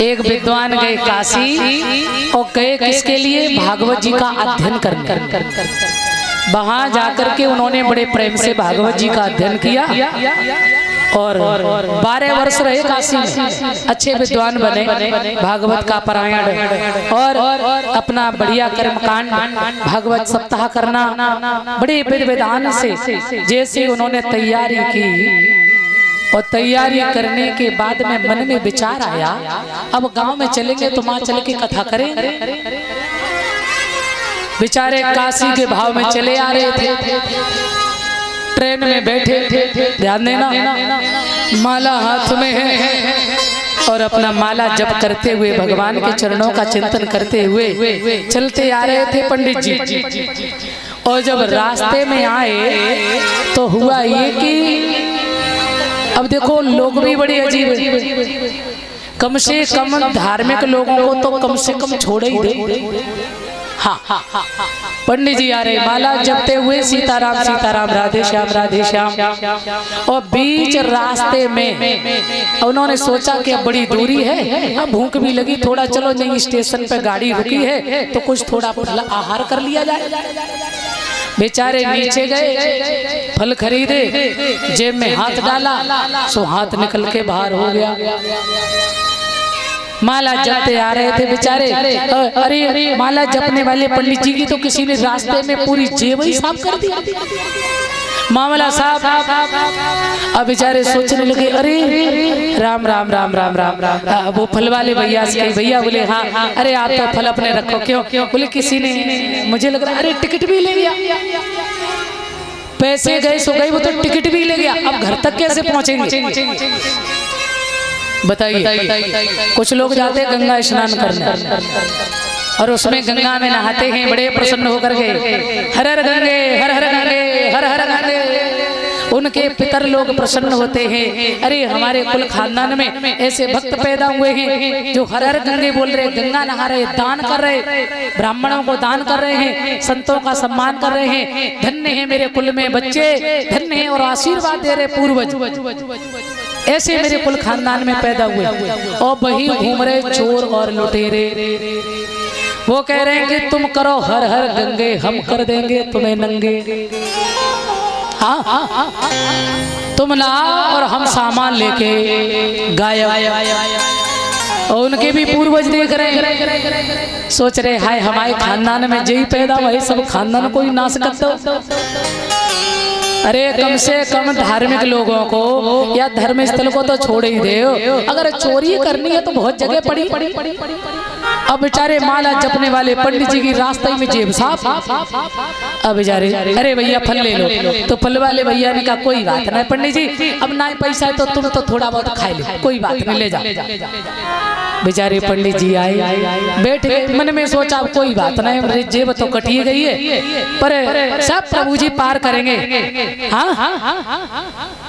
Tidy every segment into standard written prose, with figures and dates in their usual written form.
एक विद्वान गए काशी और गए किसके लिए? भागवत जी का अध्ययन करने। वहां जाकर के उन्होंने बड़े प्रेम से भागवत जी का अध्ययन किया और 12 वर्ष रहे काशी में। अच्छे विद्वान बने, भागवत का पारायण और अपना बढ़िया कर्मकांड, भागवत सप्ताह करना बड़े विधान से जैसे उन्होंने तैयारी की। और तैयारी करने के बाद में मन में विचार आया, अब गांव में चलेंगे तो वहां चल के कथा करेंगे। बेचारे काशी के भाव में चले आ रहे थे, ट्रेन में बैठे, ध्यान देना, माला हाथ में है और अपना माला जप करते हुए भगवान के चरणों का चिंतन करते हुए चलते आ रहे थे पंडित जी। और जब रास्ते में आए तो हुआ ये कि अब देखो लोग भी बड़े अजीब है, कम से कम धार्मिक लोगों को तो कम से कम छोड़े ही दे। हाँ, पंडित जी आ रहे माला जपते हुए, सीताराम सीताराम राधे श्याम। और बीच रास्ते में उन्होंने सोचा कि अब बड़ी दूरी है, अब भूख भी लगी, थोड़ा चलो नहीं स्टेशन पे गाड़ी रुकी है तो कुछ थोड़ा आहार कर लिया जाए। बेचारे नीचे गए, फल खरीदे, जेब में हाथ डाला सो हाथ निकल के बाहर हो गया। माला जपते आ रहे थे बेचारे, अरे माला जपने वाले पंडित जी की तो किसी ने रास्ते में पूरी जेब ही साफ कर दी, मामला साहब। अब बेचारे सोचने लगे, अरे राम राम राम राम राम राम। वो फल वाले भैया से, भैया बोले हाँ, अरे आप तो फल अपने रखो। क्यों? बोले किसी ने, मुझे लग रहा अरे टिकट भी ले गया, पैसे गए सो गए, वो तो टिकट भी ले गया, अब घर तक कैसे पहुंचेंगे बताइए। कुछ लोग जाते हैं गंगा स्नान करने और उसमें गंगा में नहाते हैं, बड़े प्रसन्न होकर के हर हर गंगे हर हर गंगे हर हर गंगे। उनके पितर लोग प्रसन्न होते हैं, अरे हमारे कुल खानदान में ऐसे भक्त पैदा हुए हैं जो हर हर गंगे बोल रहे, गंगा नहा रहे, दान कर रहे, ब्राह्मणों को दान कर रहे हैं, संतों का सम्मान कर रहे हैं, धन्य है मेरे कुल में बच्चे, धन्य है और आशीर्वाद दे रहे पूर्वज, ऐसे मेरे कुल खानदान में पैदा हुए। और वही घूम रहे चोर और लुटेरे, वो कह रहे हैं कि तुम करो हर हर गंगे, हम कर देंगे तुम्हें नंगे। हाँ, तुम लाओ और हम सामान लेके गायब। और उनके भी पूर्वज देख रहे हैं, सोच रहे हाय हमारे खानदान में यही पैदा, वही सब खानदान को ही नाश कर दो। अरे कम से कम धार्मिक लोगों को या धर्म स्थल को तो छोड़ ही दे, अगर चोरी करनी है तो बहुत जगह पड़ी। अब बेचारे माला जपने वाले पंडित जी की रास्ते में जेब साफ। अब बेचारे अरे भैया फल ले लो, तो फल वाले भैया ने कहा कोई बात नहीं पंडित जी, अब ना पैसा है तो तुम तो थोड़ा बहुत खा लो, कोई बात नहीं ले जाओ। बेचारे पंडित जी आए, बैठ गए, मन में सोचा कोई बात नहीं, जेब तो कटी गई है पर सब प्रभु जी पार करेंगे। हाँ,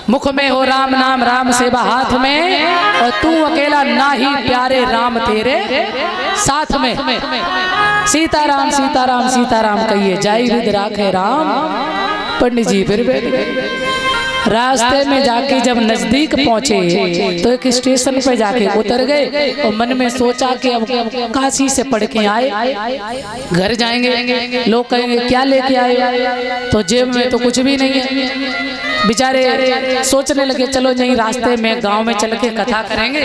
मुख में हो राम नाम, राम सेवा हाथ में, और तू अकेला ना ही प्यारे राम तेरे साथ में। सीताराम सीताराम सीताराम कहिए, जाई हृदय राखे राम। पंडित जी फिर बैठ गए। रास्ते में जाके जब नजदीक पहुंचे तो एक स्टेशन पे जाके उतर गए और मन में सोचा कि अब काशी से पढ़ के आए, घर जाएंगे, लोग कहेंगे क्या लेके आए, तो जेब में तो कुछ भी नहीं है। बेचारे सोचने लगे चलो यहीं रास्ते में गांव में चल के कथा करेंगे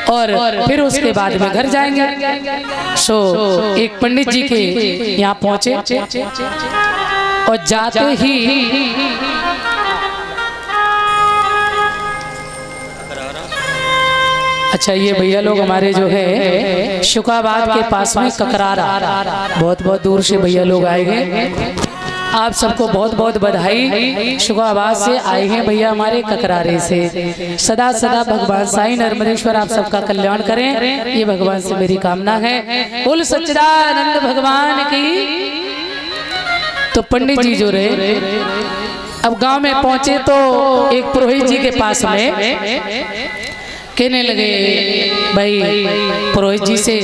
और फिर उसके बाद में घर जाएंगे। सो एक पंडित जी के यहाँ पहुंचे और जाते ही अच्छा ये भैया लोग हमारे जो है शुकाबाद के पास में ककरारा, बहुत बहुत दूर से भैया लोग आए हैं। आप सबको बहुत बहुत बधाई। शुकाबाद से आए हैं भैया हमारे ककरारे से। सदा सदा भगवान साईं नर्मदेश्वर आप सबका कल्याण करें, ये भगवान से मेरी कामना है। बोल सच्चिदानंद भगवान की। तो पंडित जी जो रहे अब गांव में पहुंचे तो एक पुरोहित जी के पास में कहने लगे, भाई पुरोहित जी से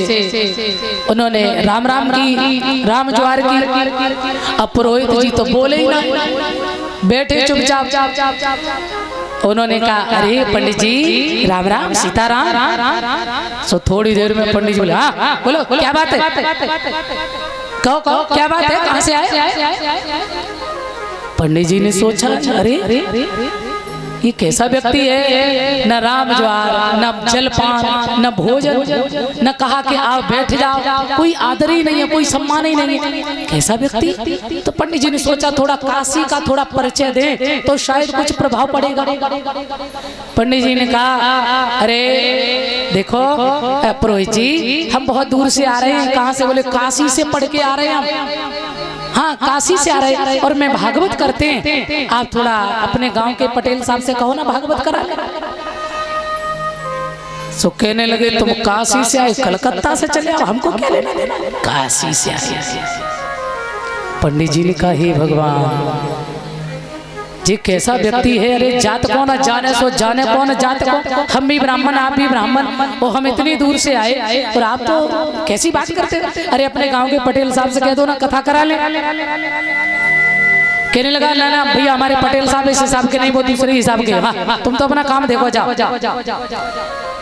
उन्होंने राम राम की, राम ज्वार की। अब पुरोहित जी तो बोले ही ना, बैठे चुपचाप। उन्होंने कहा अरे पंडित जी राम राम सीताराम। सो थोड़ी देर में पंडित जी बोले हाँ बोलो क्या बात है, कहो कहो क्या बात है, कहाँ से आए। पंडित जी ने सोचा अरे ये कैसा व्यक्ति है, न राम ज्वार न जलपान न भोजन, न कहा कि आप बैठ जाओ, कोई आदर ही नहीं है, कोई सम्मान ही नहीं है, कैसा व्यक्ति। तो पंडित जी ने सोचा थोड़ा काशी का थोड़ा परिचय दे तो शायद कुछ प्रभाव पड़ेगा। पंडित जी ने कहा अरे देखो पुरोहित जी हम बहुत दूर से आ रहे हैं। कहाँ से? बोले काशी से पढ़ के आ रहे हैं हम। हाँ काशी से आ रहे हैं और मैं भागवत करते हैं, आप थोड़ा अपने गांव के पटेल साहब से कहो ना भागवत करा ले। सो कहने लगे तुम काशी से आए, कलकत्ता से चले आओ, हमको क्या लेना देना, काशी से आए। पंडित जी ने कहा हे भगवान जी कैसा व्यक्ति है, अरे जात कौन जाने सो जाने कौन जात कौन, हम भी ब्राह्मण आप भी ब्राह्मण और हम इतनी दूर से आए और आप तो कैसी बात करते। अरे अपने गांव के पटेल साहब से कह दो ना कथा करा ले। कहने लगा ना ना भैया हमारे पटेल साहब इस हिसाब के नहीं वो दूसरे हिसाब के, हाँ तुम तो अपना काम देखो जाओ।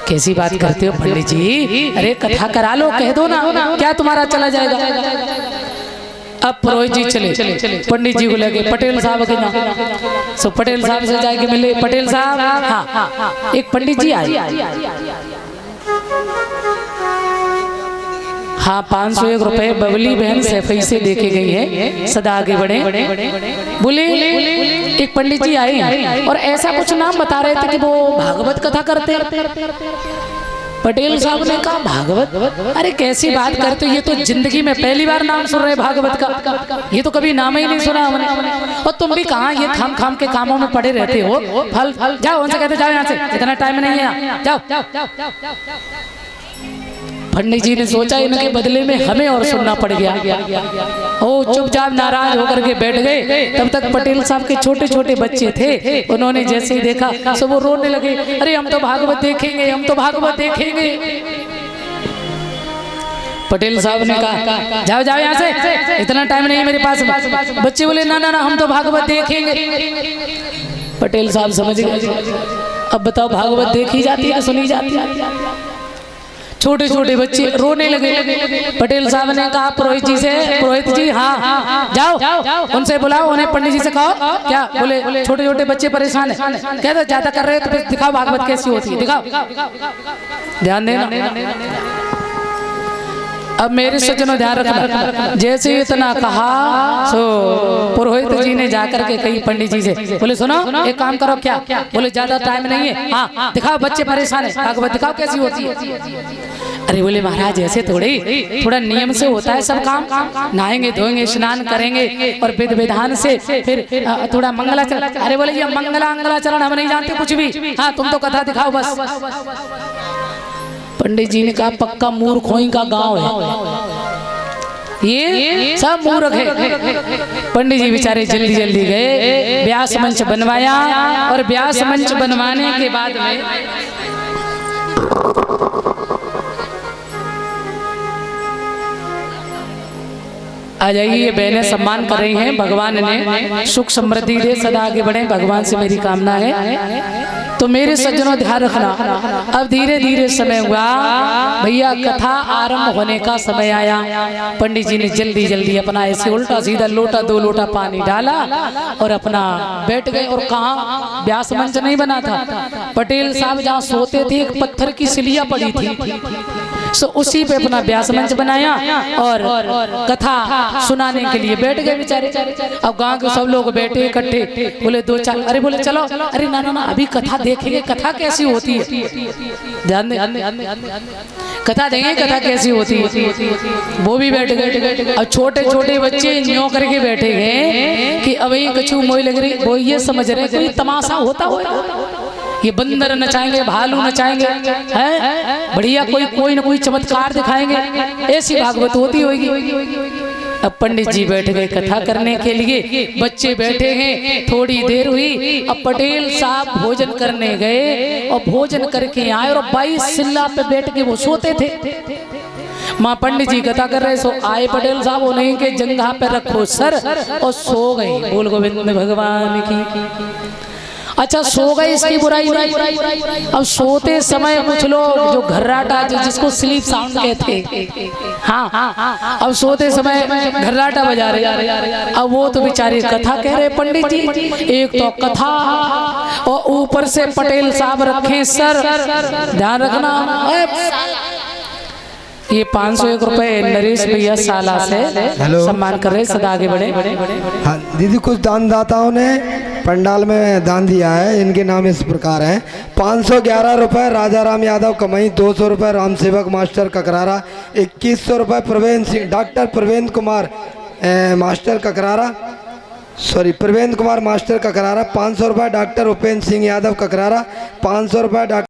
कैसी बात करते हो पंडित जी, अरे कथा करा लो, कह दो ना क्या तुम्हारा चला जाएगा। अब पुरोहित जी चले पंडित जी को लगे पटेल साहब के नाम। सो पटेल साहब से जाके मिले, पटेल साहब हाँ एक पंडित जी आए, हाँ 501 रुपए बबली बहन सैफई से देके गई है, सदा आगे बढ़े। बोले एक पंडित जी आए और ऐसा कुछ नाम बता रहे थे कि वो भागवत कथा करते। पटेल साहब ने कहा भागवत, अरे कैसी बात करते हो, ये तो जिंदगी में पहली बार नाम सुन रहे भागवत का, ये तो कभी नाम ही नहीं सुना हमने। और तुम भी कहाँ ये खाम खाम के कामों में पड़े रहते हो, फल जाओ उनसे कहते जाओ यहाँ से, इतना टाइम नहीं है जाओ। पंडित जी ने सोचा इनके बदले में हमें और सुनना पड़ गया। ओ चुपचाप नाराज होकर के बैठ गए। तब तक पटेल साहब के छोटे छोटे बच्चे थे, उन्होंने जैसे ही देखा सब वो रोने लगे, अरे हम तो भागवत देखेंगे, हम तो भागवत देखेंगे। पटेल साहब ने कहा जाओ जाओ यहाँ से, इतना टाइम नहीं मेरे पास। बच्चे बोले ना ना ना हम तो भागवत देखेंगे। पटेल साहब समझ गए, अब बताओ भागवत देखी जाती है सुनी जाती है। छोटे छोटे बच्चे रोने लगे। पटेल साहब ने कहा पुरोहित जी से, पुरोहित जी हाँ जाओ उनसे बुलाओ, उन्हें पंडित जी से कहो क्या। बोले छोटे छोटे बच्चे परेशान है, कह दो ज्यादा कर रहे हो तो फिर दिखाओ भागवत कैसी होती है, दिखाओ ध्यान देना। अब मेरे सज्जनों ध्यान रखना, जैसे इतना कहा सो पुरोहित जी ने जाकर के कही पंडित जी से, बोले सुनो एक काम करो क्या। बोले ज्यादा टाइम नहीं है, हाँ दिखाओ बच्चे परेशान है, भागवत दिखाओ कैसी होती है। अरे बोले महाराज ऐसे थोड़ा नियम से होता है सब काम, नहाएंगे धोएंगे स्नान करेंगे और विधि विधान से फिर थोड़ा मंगलाचरण। अरे बोले ये मंगलाचरण हम नहीं जानते कुछ भी, हाँ तुम तो कथा दिखाओ बस। पंडित जी ने कहा पक्का मूर्खों का गांव है, ये सब मूर्ख है। पंडित जी बेचारे जल्दी जल्दी गए, व्यास मंच बनवाया और व्यास मंच बनवाने के बाद में आ जाइए, ये बहनें सम्मान कर रही हैं। भगवान ने सुख समृद्धि दे, सदा आगे बढ़े, भगवान से मेरी कामना है। तो मेरे सज्जनों ध्यान रखना, अब धीरे धीरे समय हुआ भैया, कथा आरंभ होने का समय आया। पंडित जी ने जल्दी जल्दी अपना ऐसे उल्टा सीधा लोटा 2 लोटा पानी डाला और अपना बैठ गए। और कहाँ व्यास मंच नहीं बना था, पटेल साहब जहाँ सोते थे एक पत्थर की सिलिया पड़ी थी, सो उसी पे अपना व्यास मंच बनाया और कथा सुनाने के लिए बैठ गए बेचारे। अब गांव के सब लोग बैठे इकट्ठे, बोले 2-4, अरे बोले चलो, अरे ना ना ना अभी कथा देखेंगे, कथा कैसी होती है, ध्यान दे कथा देंगे, कथा कैसी होती है। वो भी बैठ गए। अब छोटे छोटे बच्चे न्यों करके बैठे हैं कि अब ये कछू मोई लग रही, वो ये समझ रहे कोई तमाशा होता होगा, ये बंदर नचाएंगे, भालू नचाएंगे, हैं बढ़िया कोई ना कोई चमत्कार दिखाएंगे, ऐसी भागवत होती होगी। अब पंडित जी बैठ गए कथा करने के लिए, बच्चे बैठे हैं। थोड़ी देर हुई, अब पटेल साहब भोजन करने गए और भोजन करके आए और 22 सिल्ला पे बैठ के वो सोते थे। माँ पंडित जी कथा कर रहे, सो आए पटेल साहब, उन्हीं के जंघा पे रखो सर और सो गए। बोल गोविंद भगवान की। अच्छा सो गए इसकी बुराई नहीं। अब सोते समय कुछ लोग जो घर्राटा जिसको स्लीप साउंड कहते, हाँ अब सोते समय घर्राटा बजा रहे। अब वो तो बेचारे कथा कह रहे पंडित जी, एक तो कथा और ऊपर से पटेल साहब रखे सर। ध्यान रखना ये 501 रुपए नरेश भैया साला से सम्मान कर रहे, सदा आगे बढ़े। हाँ दीदी, कुछ दानदाताओं ने पंडाल में दान दिया है, इनके नाम इस प्रकार हैं। 511 रुपये राजा राम यादव कमई, 200 रुपये राम सेवक मास्टर ककरारा, 2100 रुपये Praveen Singh doctor Praveen Kumar master Kakrara, Praveen Kumar master Kakrara, 500 रुपये डॉक्टर उपेंद्र सिंह यादव ककरारा, 500 रुपये डॉक्टर